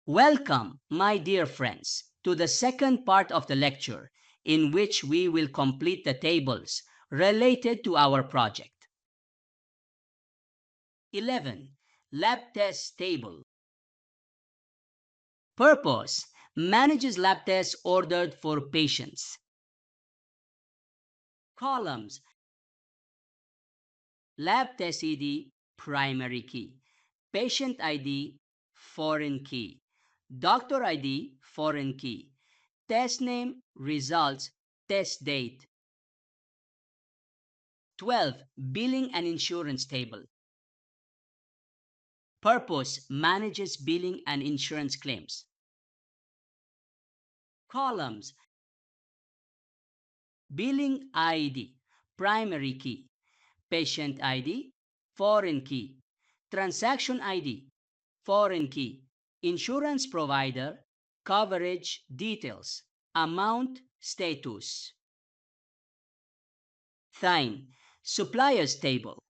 Welcome, my dear friends, to the second part of the lecture, in which we will complete the tables related to our project. 11. Lab Test Table. Purpose: manages lab tests ordered for patients. Columns: Lab Test ID, primary key. Patient ID, foreign key. Doctor ID, foreign key. Test name, results, test date. 12. Billing and insurance table. Purpose: manages billing and insurance claims. Columns: Billing ID, primary key. Patient ID, foreign key. Transaction ID, foreign key. Insurance provider, coverage details, amount, status. Thine, suppliers table.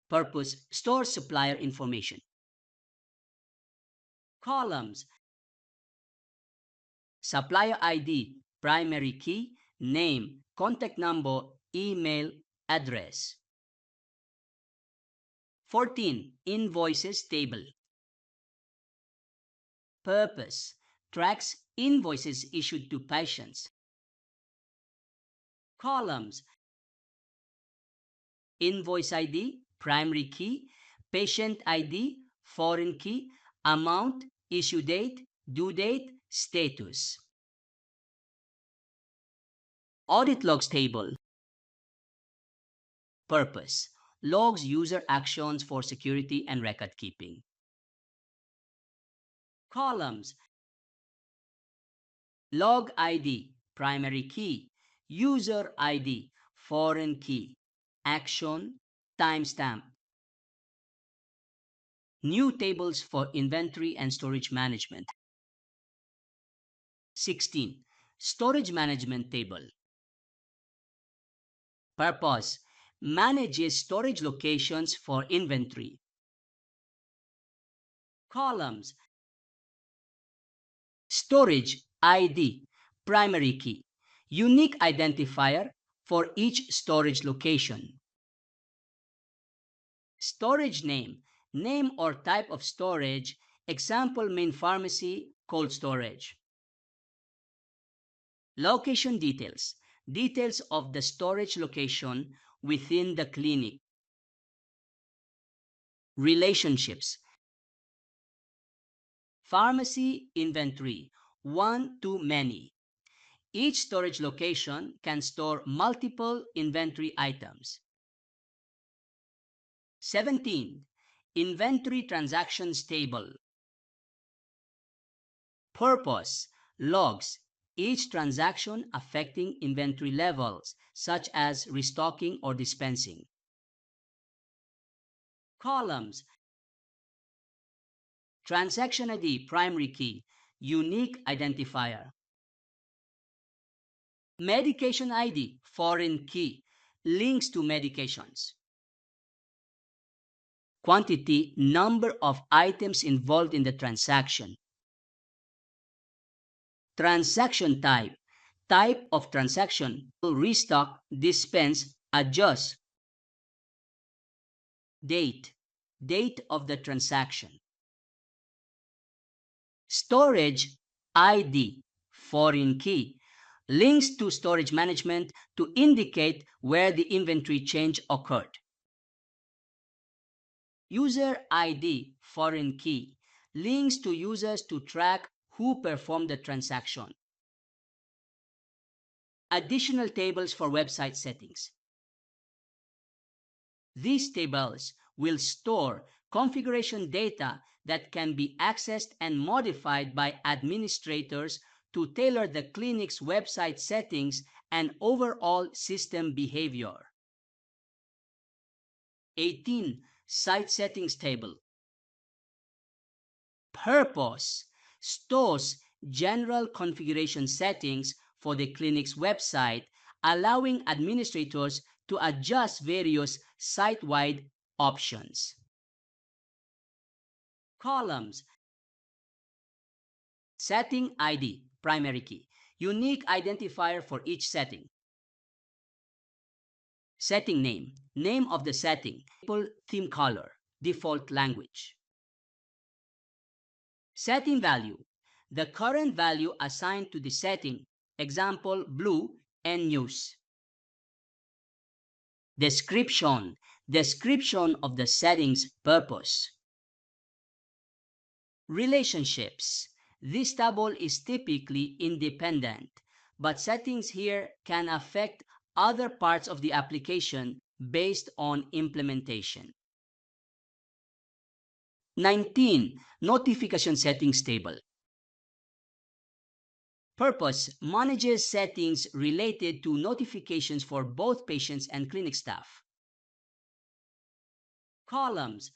Purpose: store supplier information. Columns: Supplier ID, primary key, name, contact number, email, address. 14. Invoices table. Purpose: tracks invoices issued to patients. Columns: Invoice ID, primary key. Patient ID, foreign key. Amount, issue date, due date, status. Audit logs table. Purpose: logs user actions for security and record keeping. Columns: Log ID, primary key. User ID, foreign key. Action, timestamp. New tables for inventory and storage management. 16. Storage management table. Purpose: manages storage locations for inventory. Columns: Storage ID, primary key. Unique identifier for each storage location. Storage name, name or type of storage. Example: main pharmacy, cold storage. Location details, details of the storage location within the clinic. Relationships: Pharmacy inventory, one to many. Each storage location can store multiple inventory items. 17. Inventory transactions table. Purpose: logs each transaction affecting inventory levels, such as restocking or dispensing. Columns: Transaction ID, primary key. Unique identifier. Medication ID, foreign key. Links to medications. Quantity, number of items involved in the transaction. Transaction type, type of transaction. Restock, dispense, adjust. Date, date of the transaction. Storage ID, foreign key. Links to storage management to indicate where the inventory change occurred. User ID, foreign key. Links to users to track who performed the transaction. Additional tables for website settings. These tables will store configuration data that can be accessed and modified by administrators to tailor the clinic's website settings and overall system behavior. 18. Site settings table. Purpose: stores general configuration settings for the clinic's website, allowing administrators to adjust various site-wide options. Columns: Setting ID, primary key. Unique identifier for each setting. Setting name. Name of the setting. Theme color. Default language. Setting value. The current value assigned to the setting. Example, blue and news. Description. Description of the setting's purpose. Relationships. This table is typically independent, but settings here can affect other parts of the application based on implementation. 19. Notification settings table. Purpose manages settings related to notifications for both patients and clinic staff. Columns.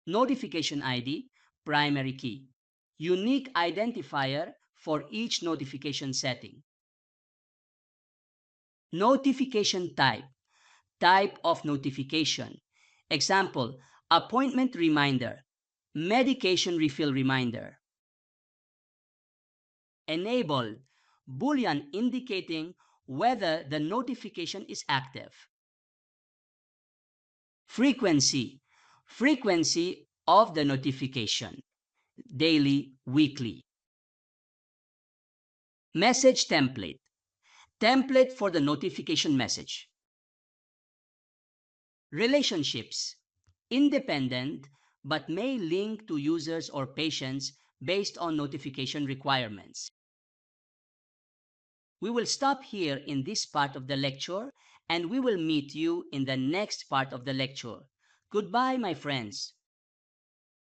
Notification ID, primary key. Unique identifier for each notification setting. Notification type. Type of notification. Example, appointment reminder, medication refill reminder. Enabled, Boolean indicating whether the notification is active. Frequency, frequency of the notification, daily, weekly. Message template, template for the notification message. Relationships, independent but may link to users or patients based on notification requirements. We will stop here in this part of the lecture and we will meet you in the next part of the lecture. Goodbye, my friends.